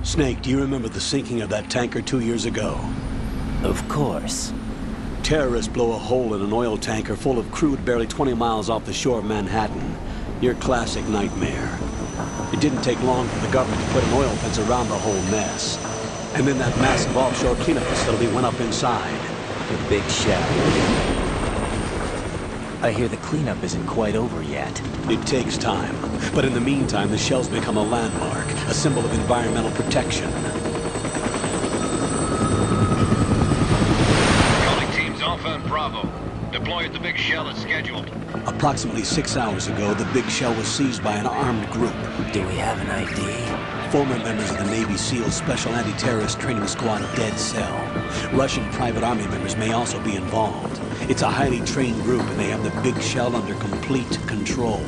Snake, do you remember the sinking of that tanker 2 years ago? Of course. Terrorists blow a hole in an oil tanker full of crude barely 20 miles off the shore of Manhattan. Your classic nightmare. It didn't take long for the government to put an oil fence around the whole mess. And then that massive offshore cleanup facility went up inside. The big shell. I hear the cleanup isn't quite over yet. It takes time. But in the meantime, the shell's become a landmark, a symbol of environmental protection. Calling teams Alpha and Bravo. Deploy at the big shell as scheduled. Approximately 6 hours ago, the big shell was seized by an armed group. Do we have an ID? Former members of the Navy SEAL Special Anti-Terrorist Training Squad Dead Cell. Russian private army members may also be involved. It's a highly trained group, and they have the big shell under complete control.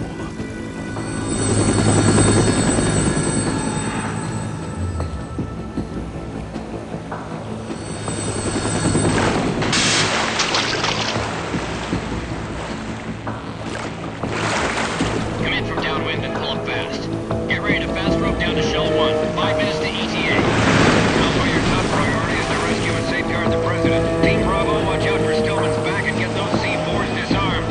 Come in from downwind and pull up fast. Get ready to fast rope down to Shell 1. 5 minutes to ETA. Also, your top priority is to rescue and safeguard the President. Team Bravo, watch out for Stillman's back and get those C4s disarmed.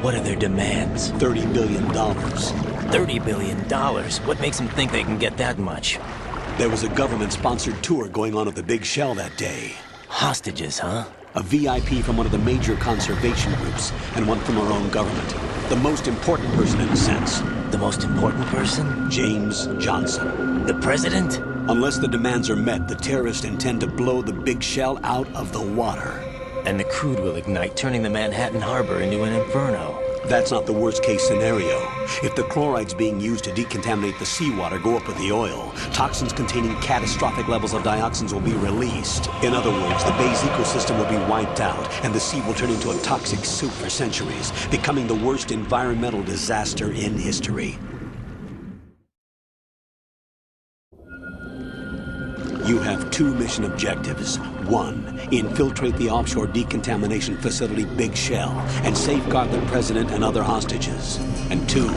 What are their demands? $30 billion. $30 billion? What makes them think they can get that much? There was a government-sponsored tour going on at the big shell that day. Hostages, huh? A VIP from one of the major conservation groups, and one from our own government. The most important person in a sense. The most important person? James Johnson. The president? Unless the demands are met, the terrorists intend to blow the big shell out of the water. And the crude will ignite, turning the Manhattan Harbor into an inferno. That's not the worst-case scenario. If the chlorides being used to decontaminate the seawater go up with the oil, toxins containing catastrophic levels of dioxins will be released. In other words, the bay's ecosystem will be wiped out, and the sea will turn into a toxic soup for centuries, becoming the worst environmental disaster in history. You have 2 mission objectives. 1, infiltrate the offshore decontamination facility Big Shell and safeguard the president and other hostages. And 2,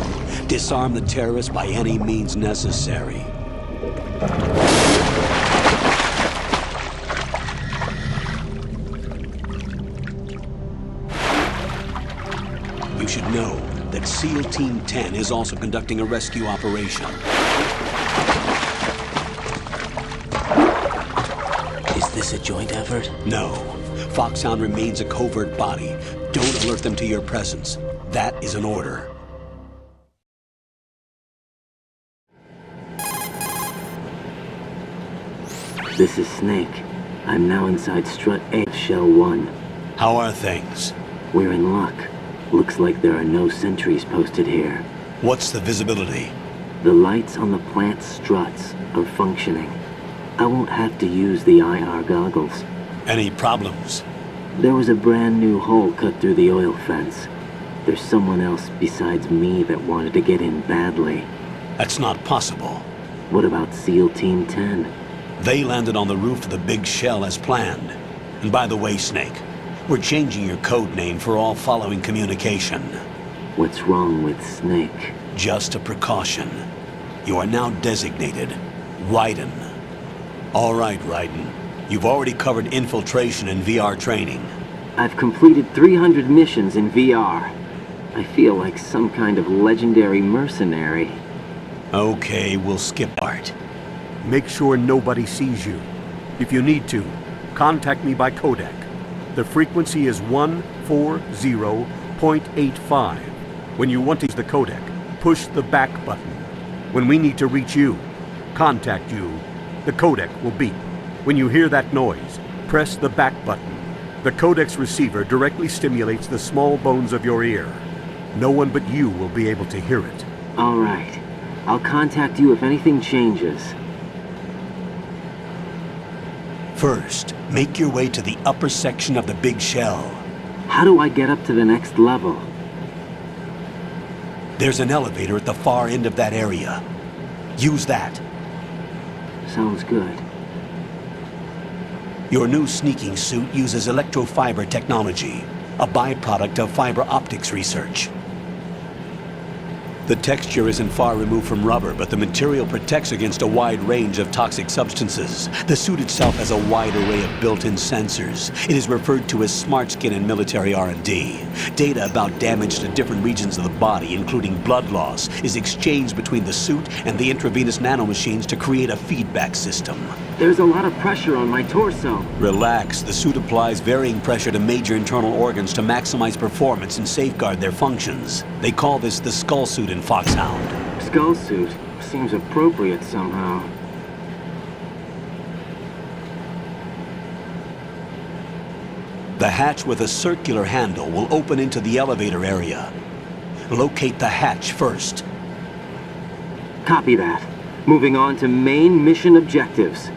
disarm the terrorists by any means necessary. You should know that SEAL Team 10 is also conducting a rescue operation. Is this a joint effort? No. Foxhound remains a covert body. Don't alert them to your presence. That is an order. This is Snake. I'm now inside Strut A of Shell 1. How are things? We're in luck. Looks like there are no sentries posted here. What's the visibility? The lights on the plant's struts are functioning. I won't have to use the IR goggles. Any problems? There was a brand new hole cut through the oil fence. There's someone else besides me that wanted to get in badly. That's not possible. What about SEAL Team 10? They landed on the roof of the Big Shell as planned. And by the way, Snake, we're changing your code name for all following communication. What's wrong with Snake? Just a precaution. You are now designated Raiden. All right, Raiden. You've already covered infiltration and VR training. I've completed 300 missions in VR. I feel like some kind of legendary mercenary. Okay, we'll skip art. Make sure nobody sees you. If you need to, contact me by codec. The frequency is 140.85. When you want to use the codec, push the back button. When we need to reach you, contact you, the codec will beep. When you hear that noise, press the back button. The codec's receiver directly stimulates the small bones of your ear. No one but you will be able to hear it. All right. I'll contact you if anything changes. First, make your way to the upper section of the Big Shell. How do I get up to the next level? There's an elevator at the far end of that area. Use that. Sounds good. Your new sneaking suit uses electrofiber technology, a byproduct of fiber optics research. The texture isn't far removed from rubber, but the material protects against a wide range of toxic substances. The suit itself has a wide array of built-in sensors. It is referred to as smart skin in military R&D. Data about damage to different regions of the body, including blood loss, is exchanged between the suit and the intravenous nanomachines to create a feedback system. There's a lot of pressure on my torso. Relax. The suit applies varying pressure to major internal organs to maximize performance and safeguard their functions. They call this the skull suit in Foxhound. Skull suit seems appropriate somehow. The hatch with a circular handle will open into the elevator area. Locate the hatch first. Copy that. Moving on to main mission objectives.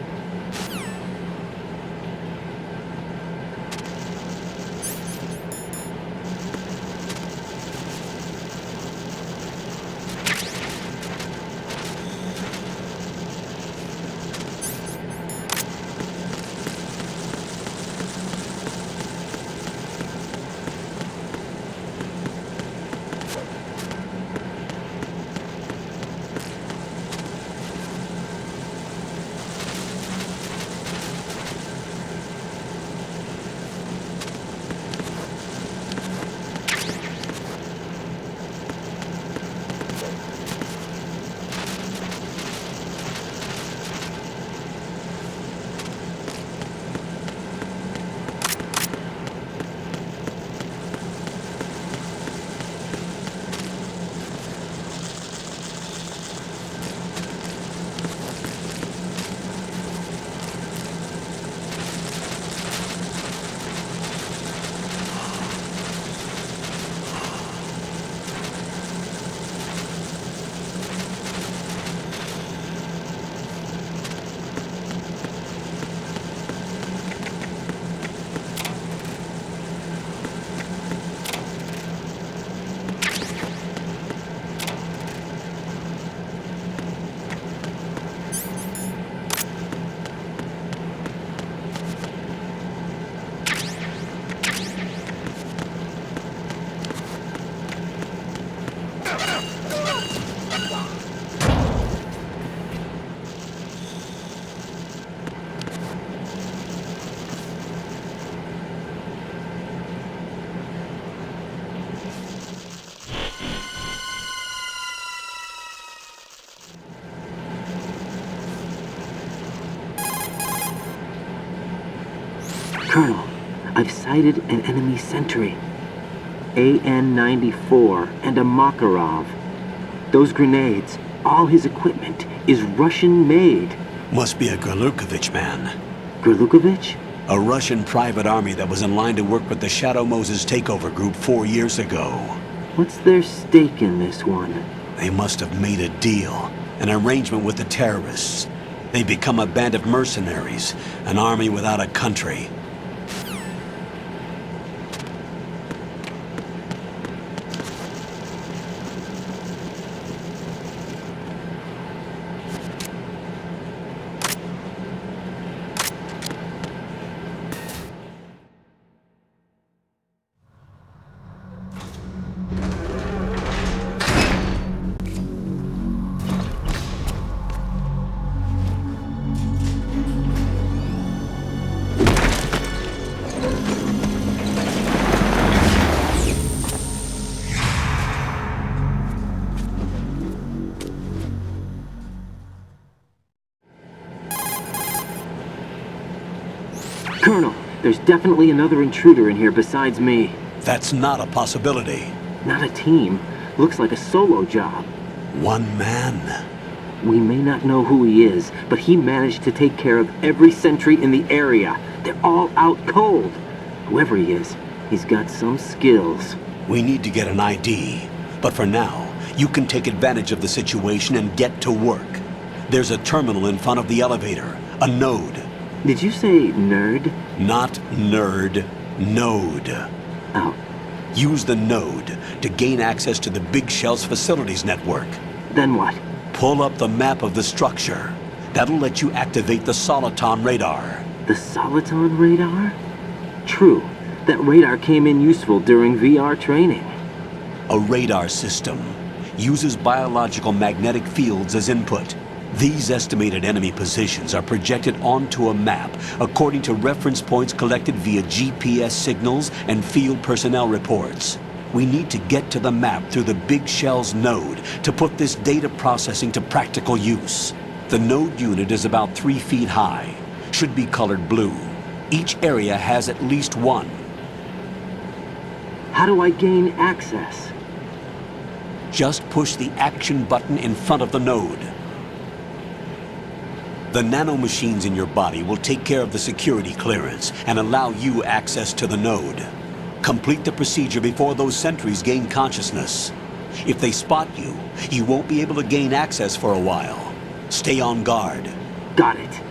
Colonel, I've sighted an enemy sentry. AN-94 and a Makarov. Those grenades, all his equipment, is Russian-made. Must be a Gorlukovich man. Gorlukovich? A Russian private army that was in line to work with the Shadow Moses takeover group 4 years ago. What's their stake in this one? They must have made a deal, an arrangement with the terrorists. They become a band of mercenaries, an army without a country. Colonel, there's definitely another intruder in here besides me. That's not a possibility. Not a team. Looks like a solo job. One man. We may not know who he is, but he managed to take care of every sentry in the area. They're all out cold. Whoever he is, he's got some skills. We need to get an ID. But for now, you can take advantage of the situation and get to work. There's a terminal in front of the elevator. A node. Did you say nerd? Not nerd. Node. Oh. Use the node to gain access to the Big Shell's facilities network. Then what? Pull up the map of the structure. That'll let you activate the Soliton radar. The Soliton radar? True. That radar came in useful during VR training. A radar system uses biological magnetic fields as input. These estimated enemy positions are projected onto a map according to reference points collected via GPS signals and field personnel reports. We need to get to the map through the Big Shell's node to put this data processing to practical use. The node unit is about 3 feet high, should be colored blue. Each area has at least one. How do I gain access? Just push the action button in front of the node. The nanomachines in your body will take care of the security clearance and allow you access to the node. Complete the procedure before those sentries gain consciousness. If they spot you, you won't be able to gain access for a while. Stay on guard. Got it.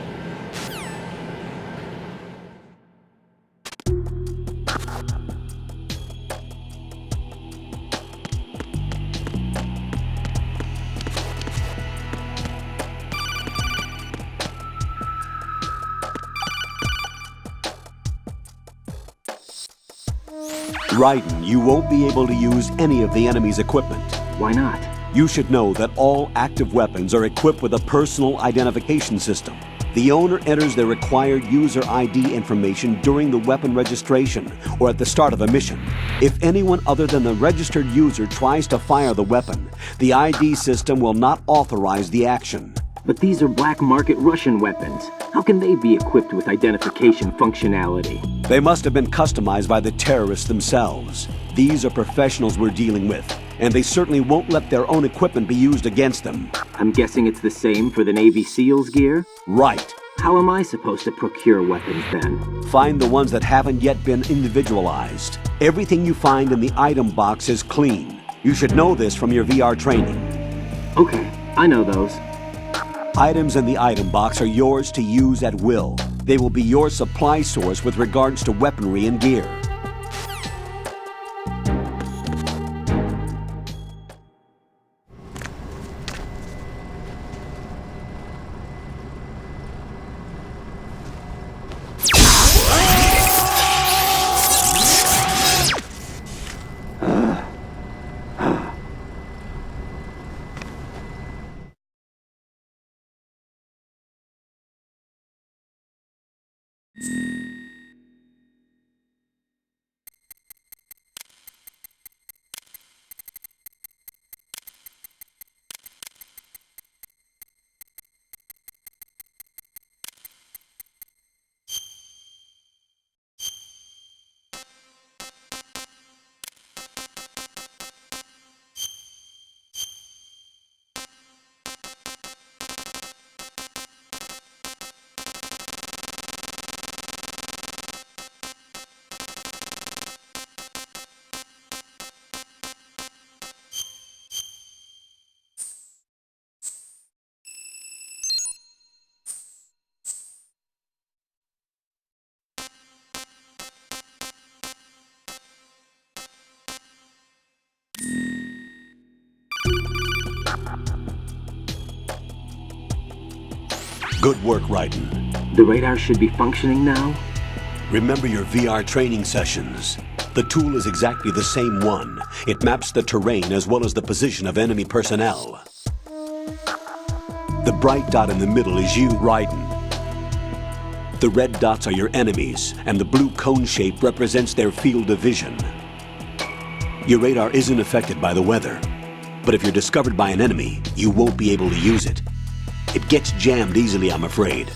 Raiden, you won't be able to use any of the enemy's equipment. Why not? You should know that all active weapons are equipped with a personal identification system. The owner enters their required user ID information during the weapon registration or at the start of a mission. If anyone other than the registered user tries to fire the weapon, the ID system will not authorize the action. But these are black market Russian weapons. How can they be equipped with identification functionality? They must have been customized by the terrorists themselves. These are professionals we're dealing with, and they certainly won't let their own equipment be used against them. I'm guessing it's the same for the Navy SEALs gear? Right. How am I supposed to procure weapons then? Find the ones that haven't yet been individualized. Everything you find in the item box is clean. You should know this from your VR training. Okay, I know those. Items in the item box are yours to use at will. They will be your supply source with regards to weaponry and gear. Good work, Raiden. The radar should be functioning now? Remember your VR training sessions. The tool is exactly the same one. It maps the terrain as well as the position of enemy personnel. The bright dot in the middle is you, Raiden. The red dots are your enemies, and the blue cone shape represents their field of vision. Your radar isn't affected by the weather, but if you're discovered by an enemy, you won't be able to use it. It gets jammed easily, I'm afraid.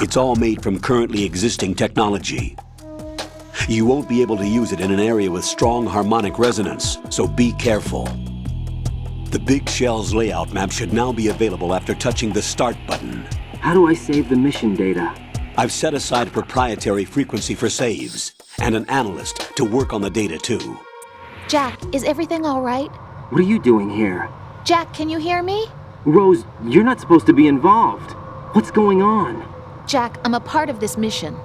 It's all made from currently existing technology. You won't be able to use it in an area with strong harmonic resonance, so be careful. The Big Shell's layout map should now be available after touching the Start button. How do I save the mission data? I've set aside a proprietary frequency for saves, and an analyst to work on the data too. Jack, is everything all right? What are you doing here? Jack, can you hear me? Rose, you're not supposed to be involved. What's going on? Jack, I'm a part of this mission.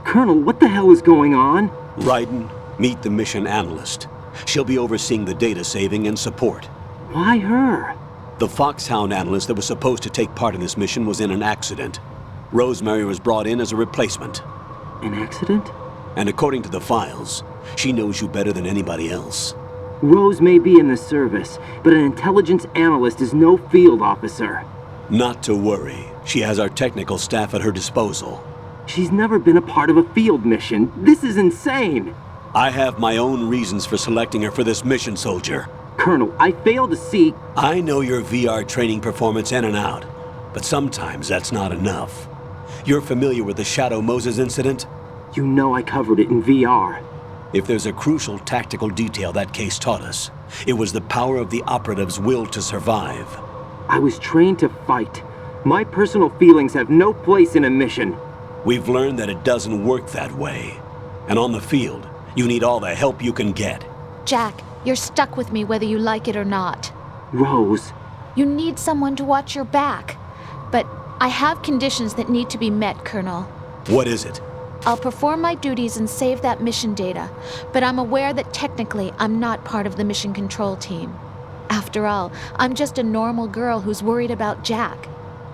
Colonel, what the hell is going on? Raiden, meet the mission analyst. She'll be overseeing the data saving and support. Why her? The Foxhound analyst that was supposed to take part in this mission was in an accident. Rosemary was brought in as a replacement. An accident? And according to the files, she knows you better than anybody else. Rose may be in the service, but an intelligence analyst is no field officer. Not to worry. She has our technical staff at her disposal. She's never been a part of a field mission. This is insane! I have my own reasons for selecting her for this mission, soldier. Colonel, I fail to see... I know your VR training performance in and out, but sometimes that's not enough. You're familiar with the Shadow Moses incident? You know I covered it in VR. If there's a crucial tactical detail that case taught us, it was the power of the operative's will to survive. I was trained to fight. My personal feelings have no place in a mission. We've learned that it doesn't work that way. And on the field, you need all the help you can get. Jack, you're stuck with me whether you like it or not. Rose. You need someone to watch your back. But I have conditions that need to be met, Colonel. What is it? I'll perform my duties and save that mission data, but I'm aware that technically I'm not part of the mission control team. After all, I'm just a normal girl who's worried about Jack.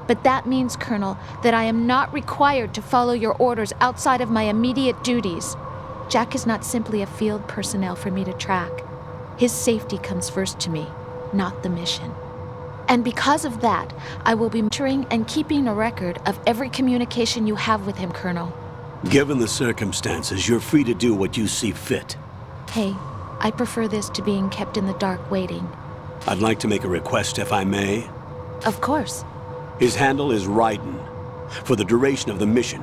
But that means, Colonel, that I am not required to follow your orders outside of my immediate duties. Jack is not simply a field personnel for me to track. His safety comes first to me, not the mission. And because of that, I will be monitoring and keeping a record of every communication you have with him, Colonel. Given the circumstances, you're free to do what you see fit. Hey, I prefer this to being kept in the dark waiting. I'd like to make a request, if I may. Of course. His handle is Raiden. For the duration of the mission,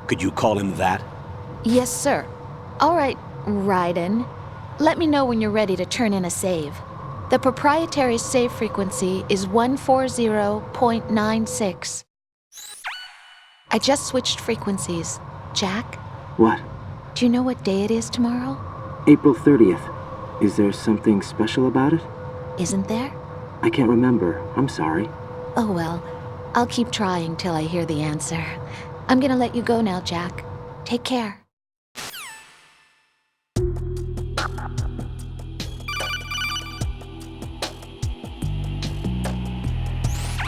could you call him that? Yes, sir. All right, Raiden. Let me know when you're ready to turn in a save. The proprietary save frequency is 140.96. I just switched frequencies. Jack, What? do you know what day it is tomorrow? April 30th. Is there something special about it? Isn't there? I can't remember. I'm sorry. Oh well, I'll keep trying till I hear the answer. I'm gonna let you go now, Jack. Take care.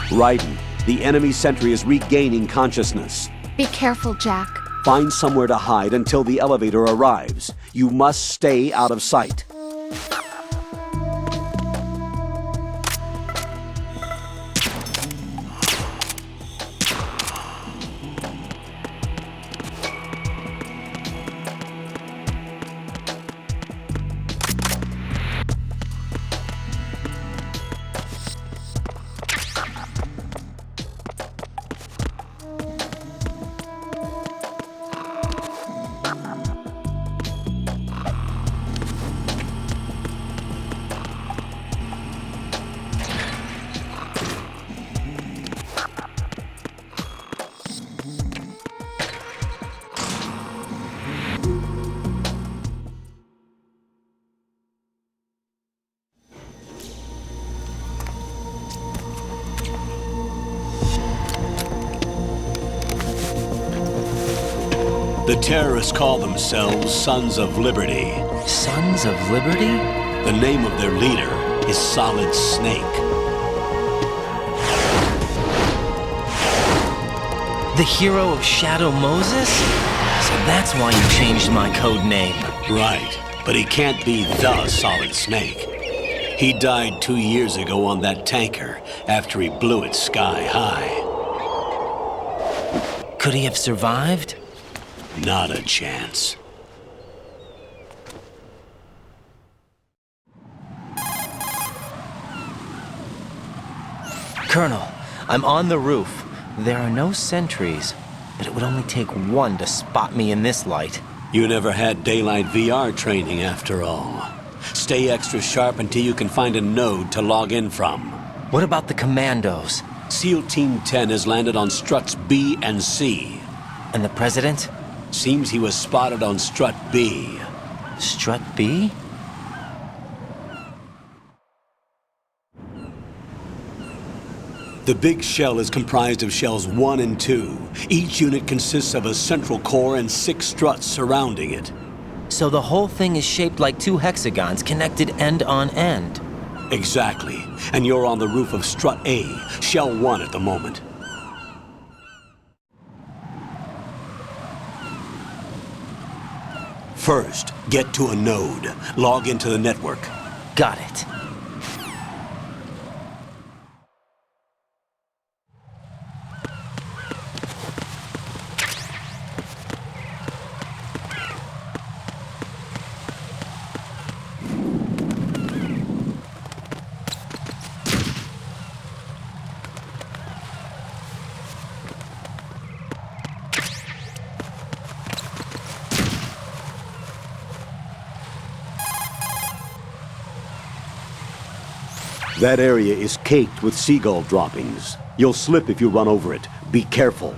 Raiden, the enemy sentry is regaining consciousness. Be careful, Jack. Find somewhere to hide until the elevator arrives. You must stay out of sight. The terrorists call themselves Sons of Liberty. Sons of Liberty? The name of their leader is Solid Snake. The hero of Shadow Moses? So that's why you changed my code name. Right, but he can't be the Solid Snake. He died 2 years ago on that tanker after he blew it sky high. Could he have survived? Not a chance. Colonel, I'm on the roof. There are no sentries, but it would only take one to spot me in this light. You never had daylight VR training after all. Stay extra sharp until you can find a node to log in from. What about the commandos? SEAL Team 10 has landed on struts B and C. And the president? Seems he was spotted on strut B. Strut B? The big shell is comprised of shells 1 and 2. Each unit consists of a central core and 6 struts surrounding it. So the whole thing is shaped like 2 hexagons connected end on end. Exactly. And you're on the roof of strut A, shell 1 at the moment. First, get to a node. Log into the network. Got it. That area is caked with seagull droppings. You'll slip if you run over it. Be careful.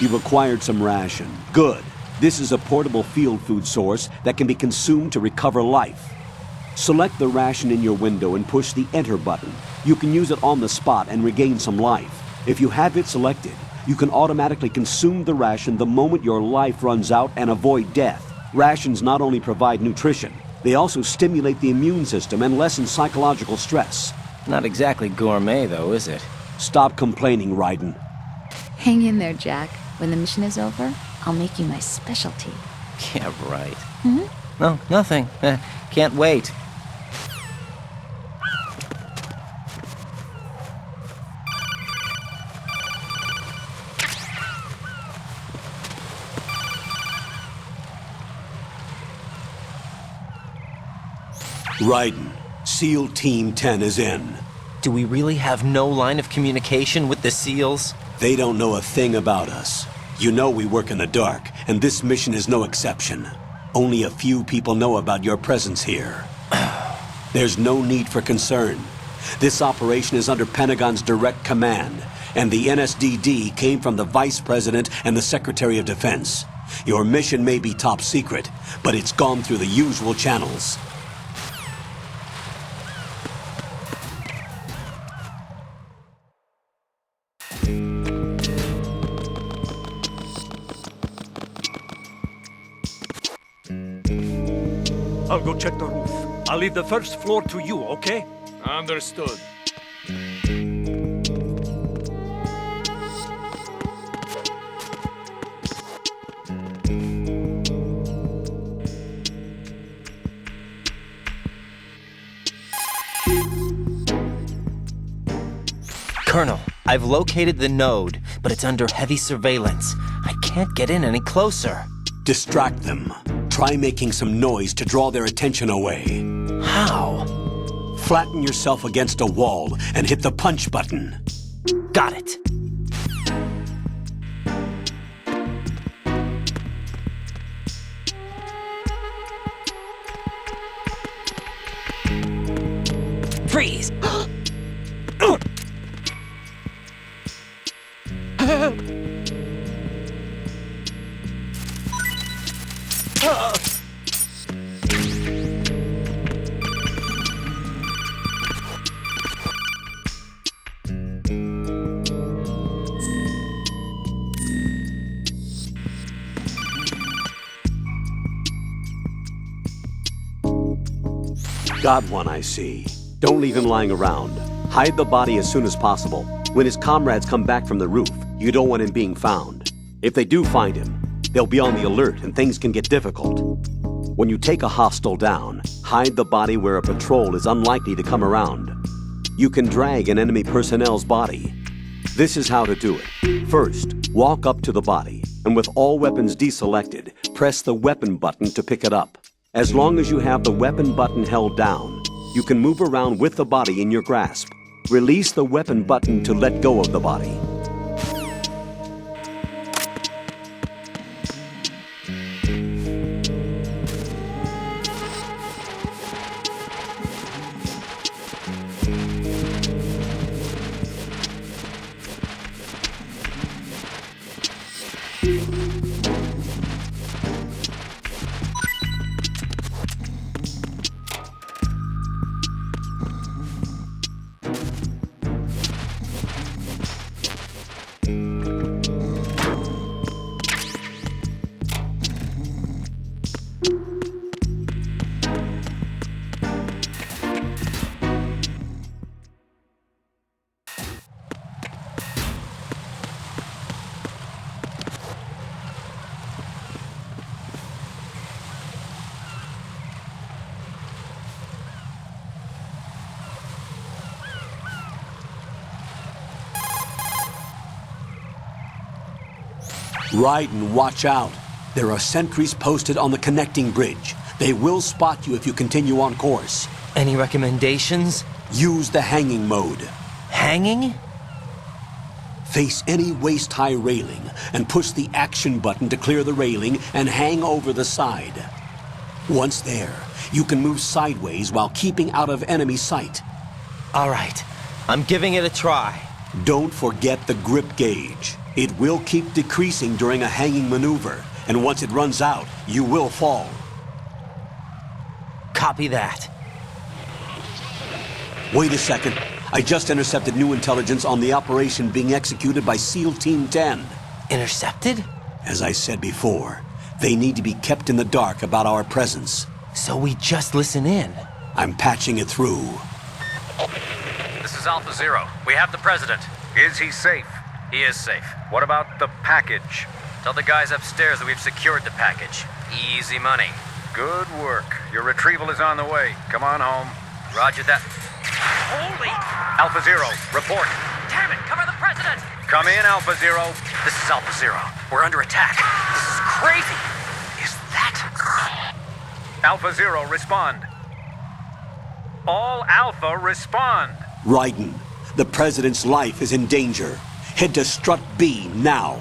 You've acquired some ration. Good. This is a portable field food source that can be consumed to recover life. Select the ration in your window and push the Enter button. You can use it on the spot and regain some life. If you have it selected, you can automatically consume the ration the moment your life runs out and avoid death. Rations not only provide nutrition, they also stimulate the immune system and lessen psychological stress. Not exactly gourmet, though, is it? Stop complaining, Raiden. Hang in there, Jack. When the mission is over, I'll make you my specialty. Yeah, right. No, nothing. Can't wait. Raiden, SEAL Team 10 is in. Do we really have no line of communication with the SEALs? They don't know a thing about us. You know we work in the dark, and this mission is no exception. Only a few people know about your presence here. There's no need for concern. This operation is under Pentagon's direct command, and the NSDD came from the Vice President and the Secretary of Defense. Your mission may be top secret, but it's gone through the usual channels. I'll go check the roof. I'll leave the first floor to you, okay? Understood. Colonel, I've located the node, but it's under heavy surveillance. I can't get in any closer. Distract them. Try making some noise to draw their attention away. How? Flatten yourself against a wall and hit the punch button. Got it. Freeze! Got one, I see. Don't leave him lying around. Hide the body as soon as possible. When his comrades come back from the roof, you don't want him being found. If they do find him, they'll be on the alert and things can get difficult. When you take a hostile down, hide the body where a patrol is unlikely to come around. You can drag an enemy personnel's body. This is how to do it. First, walk up to the body, and with all weapons deselected, press the weapon button to pick it up. As long as you have the weapon button held down, you can move around with the body in your grasp. Release the weapon button to let go of the body. Raiden, watch out. There are sentries posted on the connecting bridge. They will spot you if you continue on course. Any recommendations? Use the hanging mode. Hanging? Face any waist-high railing and push the action button to clear the railing and hang over the side. Once there, you can move sideways while keeping out of enemy sight. All right, I'm giving it a try. Don't forget the grip gauge. It will keep decreasing during a hanging maneuver, and once it runs out, you will fall. Copy that. Wait a second. I just intercepted new intelligence on the operation being executed by SEAL Team 10. Intercepted? As I said before, they need to be kept in the dark about our presence. So we just listen in. I'm patching it through. This is Alpha Zero. We have the president. Is he safe? He is safe. What about the package? Tell the guys upstairs that we've secured the package. Easy money. Good work. Your retrieval is on the way. Come on home. Roger that. Holy! Alpha Zero, report. Damn it! Cover the president! Come in, Alpha Zero. This is Alpha Zero. We're under attack. This is crazy. Is that... Alpha Zero, respond. All Alpha, respond. Raiden, the President's life is in danger. Head to Strut B now.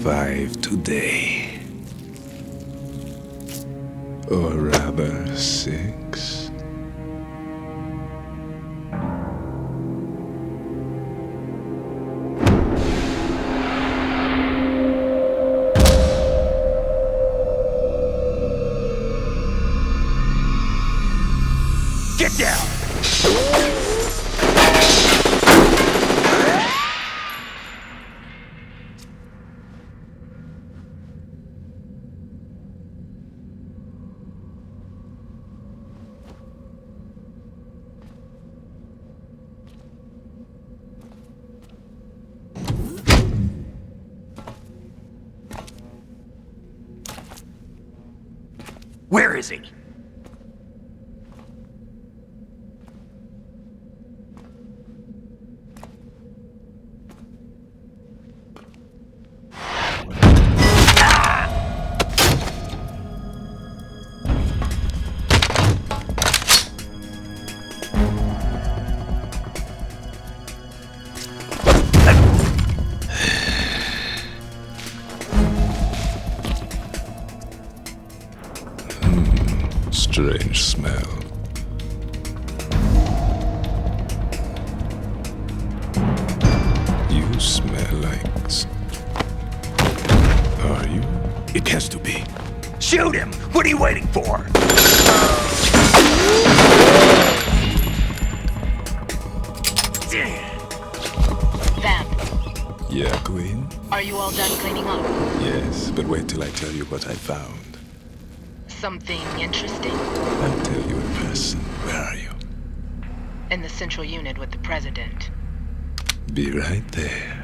5 today. Or rather, 6. Get down! Where is he? Strange smell. You smell like... Are you? It has to be. Shoot him! What are you waiting for? Vamp, Yeah, Queen? are you all done cleaning up? Yes, but wait till I tell you what I found. Something interesting? I'll tell you in person. Where are you? In the central unit with the president. Be right there.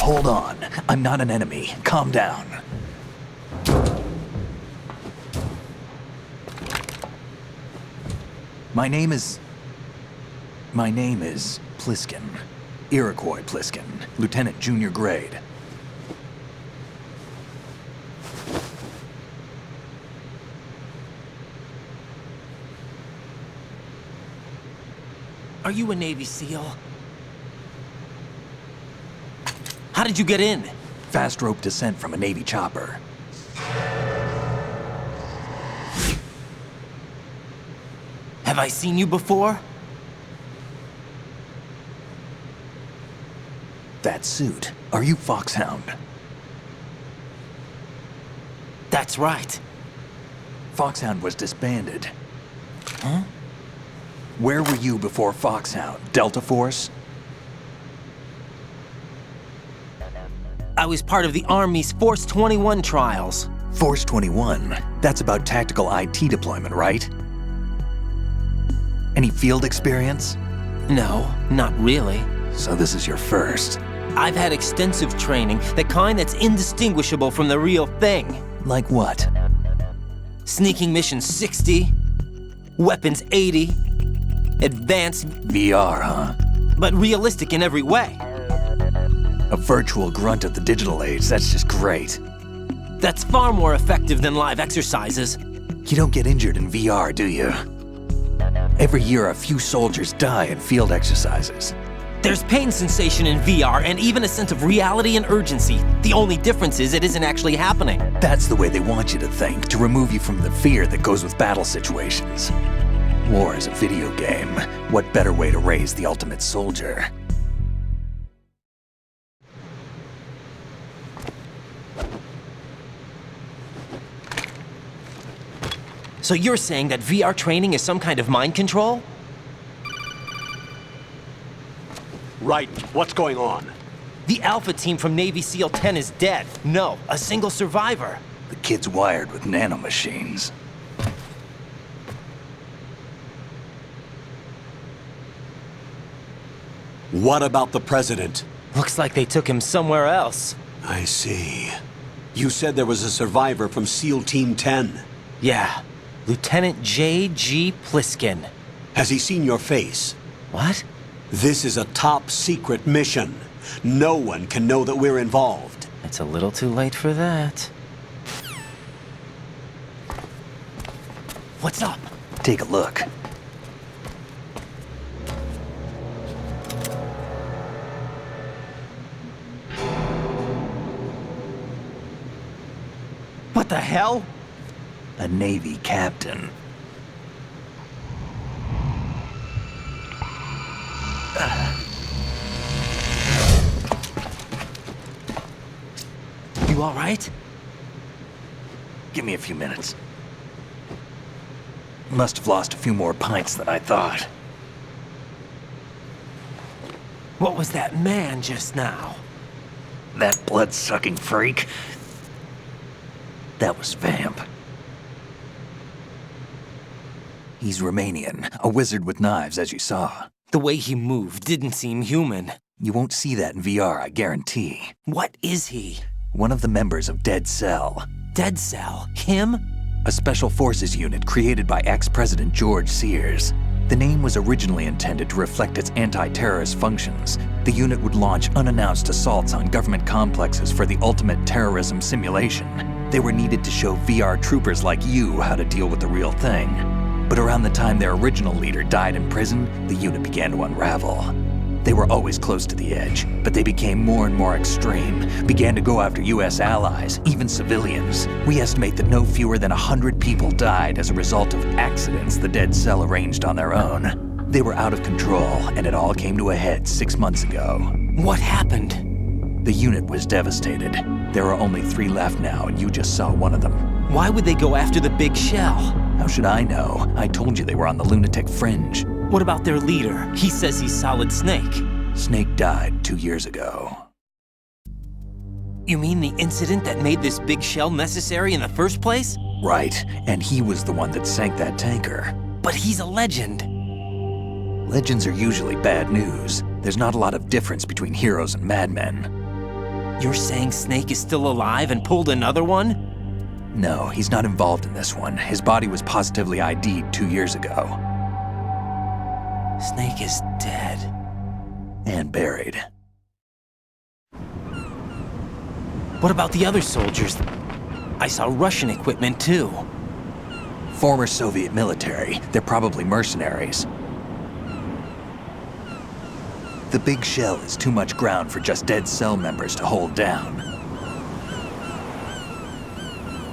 Hold on. I'm not an enemy. Calm down. My name is Pliskin. Iroquois Pliskin. Lieutenant Junior Grade. Are you a Navy SEAL? How did you get in? Fast rope descent from a Navy chopper. Have I seen you before? That suit. Are you Foxhound? That's right. Foxhound was disbanded. Huh? Where were you before Foxhound? Delta Force? I was part of the Army's Force 21 trials. Force 21? That's about tactical IT deployment, right? Any field experience? No, not really. So this is your first. I've had extensive training, the kind that's indistinguishable from the real thing. Like what? Sneaking mission 60, weapons 80, advanced... VR, huh? But realistic in every way. A virtual grunt of the digital age, that's just great. That's far more effective than live exercises. You don't get injured in VR, do you? Every year, a few soldiers die in field exercises. There's pain sensation in VR and even a sense of reality and urgency. The only difference is it isn't actually happening. That's the way they want you to think, to remove you from the fear that goes with battle situations. War is a video game. What better way to raise the ultimate soldier? So you're saying that VR training is some kind of mind control? Right. What's going on? The Alpha team from Navy SEAL 10 is dead. No, a single survivor. The kid's wired with nanomachines. What about the president? Looks like they took him somewhere else. I see. You said there was a survivor from SEAL Team 10. Yeah. Lieutenant J.G. Pliskin. Has he seen your face? What? This is a top secret mission. No one can know that we're involved. It's a little too late for that. What's up? Take a look. What the hell? A Navy captain. You all right? Give me a few minutes. Must have lost a few more pints than I thought. What was that man just now? That blood-sucking freak? That was Vamp. He's Romanian, a wizard with knives, as you saw. The way he moved didn't seem human. You won't see that in VR, I guarantee. What is he? One of the members of Dead Cell. Dead Cell? Him? A special forces unit created by ex-President George Sears. The name was originally intended to reflect its anti-terrorist functions. The unit would launch unannounced assaults on government complexes for the ultimate terrorism simulation. They were needed to show VR troopers like you how to deal with the real thing. But around the time their original leader died in prison, the unit began to unravel. They were always close to the edge, but they became more and more extreme, began to go after US allies, even civilians. We estimate that no fewer than 100 people died as a result of accidents the Dead Cell arranged on their own. They were out of control, and it all came to a head 6 months ago. What happened? The unit was devastated. There are only 3 left now, and you just saw one of them. Why would they go after the big shell? How should I know? I told you they were on the lunatic fringe. What about their leader? He says he's Solid Snake. Snake died 2 years ago. You mean the incident that made this big shell necessary in the first place? Right, and he was the one that sank that tanker. But he's a legend. Legends are usually bad news. There's not a lot of difference between heroes and madmen. You're saying Snake is still alive and pulled another one? No, he's not involved in this one. His body was positively ID'd 2 years ago. Snake is dead. And buried. What about the other soldiers? I saw Russian equipment too. Former Soviet military. They're probably mercenaries. The big shell is too much ground for just Dead Cell members to hold down.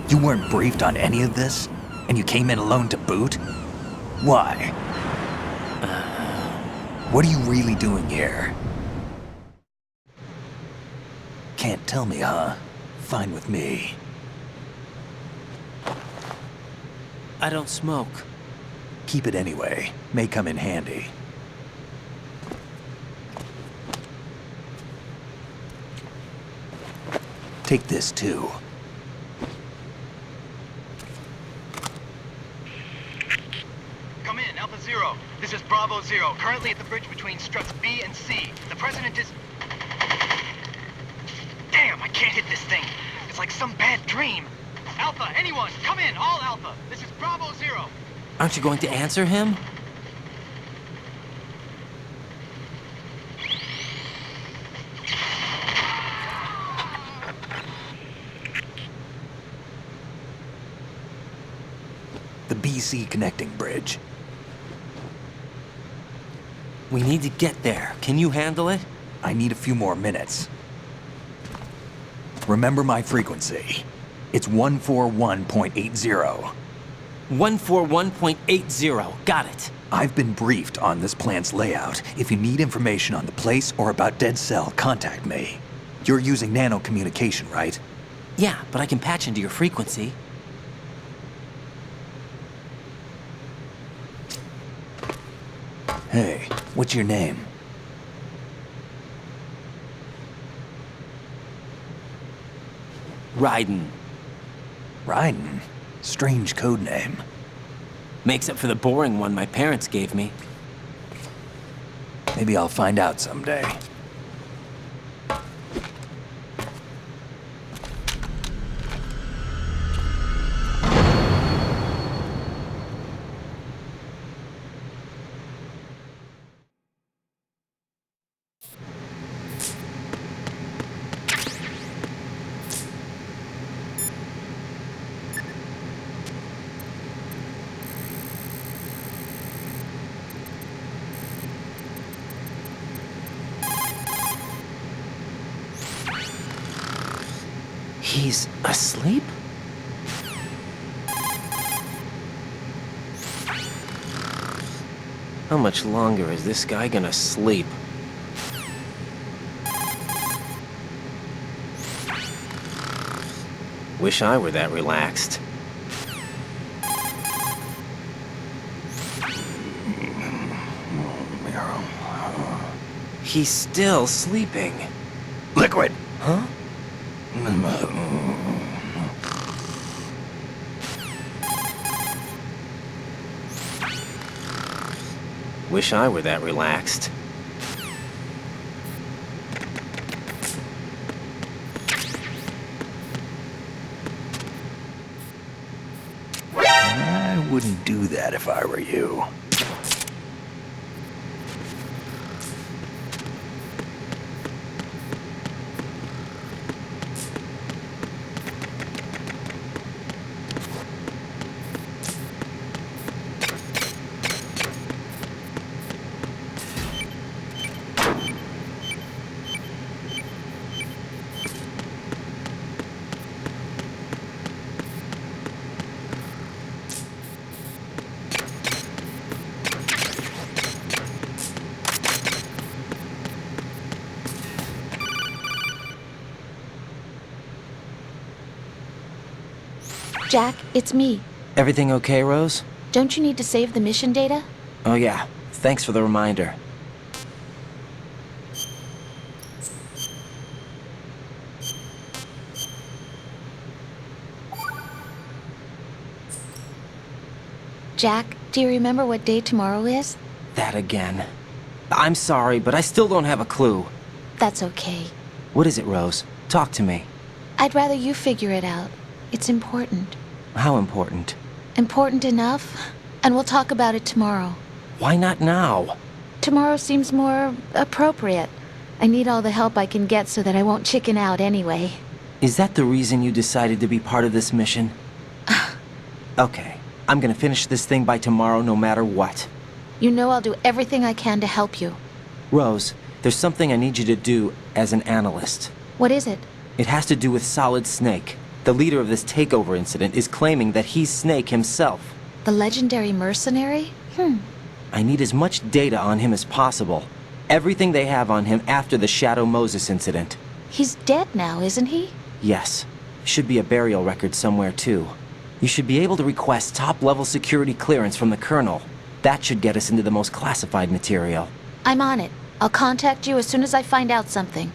You weren't briefed on any of this? And you came in alone to boot? Why? What are you really doing here? Can't tell me, huh? Fine with me. I don't smoke. Keep it anyway. May come in handy. Take this too. Come in, Alpha Zero. This is Bravo Zero, currently at the bridge between struts B and C. The President is... Damn, I can't hit this thing. It's like some bad dream. Alpha, anyone, come in, all Alpha. This is Bravo Zero. Aren't you going to answer him? The BC connecting bridge. We need to get there. Can you handle it? I need a few more minutes. Remember my frequency. It's 141.80. 141.80. Got it. I've been briefed on this plant's layout. If you need information on the place or about Dead Cell, contact me. You're using nano communication, right? Yeah, but I can patch into your frequency. Hey, what's your name? Raiden. Raiden? Strange code name. Makes up for the boring one my parents gave me. Maybe I'll find out someday. He's asleep? How much longer is this guy gonna sleep? Wish I were that relaxed. He's still sleeping. Liquid! Huh? Wish I were that relaxed. I wouldn't do that if I were you. Jack, it's me. Everything okay, Rose? Don't you need to save the mission data? Oh yeah, thanks for the reminder. Jack, do you remember what day tomorrow is? That again. I'm sorry, but I still don't have a clue. That's okay. What is it, Rose? Talk to me. I'd rather you figure it out. It's important. How important? Important enough, and we'll talk about it tomorrow. Why not now? Tomorrow seems more appropriate. I need all the help I can get so that I won't chicken out anyway. Is that the reason you decided to be part of this mission? Okay, I'm gonna finish this thing by tomorrow no matter what. You know I'll do everything I can to help you. Rose, there's something I need you to do as an analyst. What is it? It has to do with Solid Snake. The leader of this takeover incident is claiming that he's Snake himself. The legendary mercenary? I need as much data on him as possible. Everything they have on him after the Shadow Moses incident. He's dead now, isn't he? Yes. Should be a burial record somewhere, too. You should be able to request top-level security clearance from the Colonel. That should get us into the most classified material. I'm on it. I'll contact you as soon as I find out something.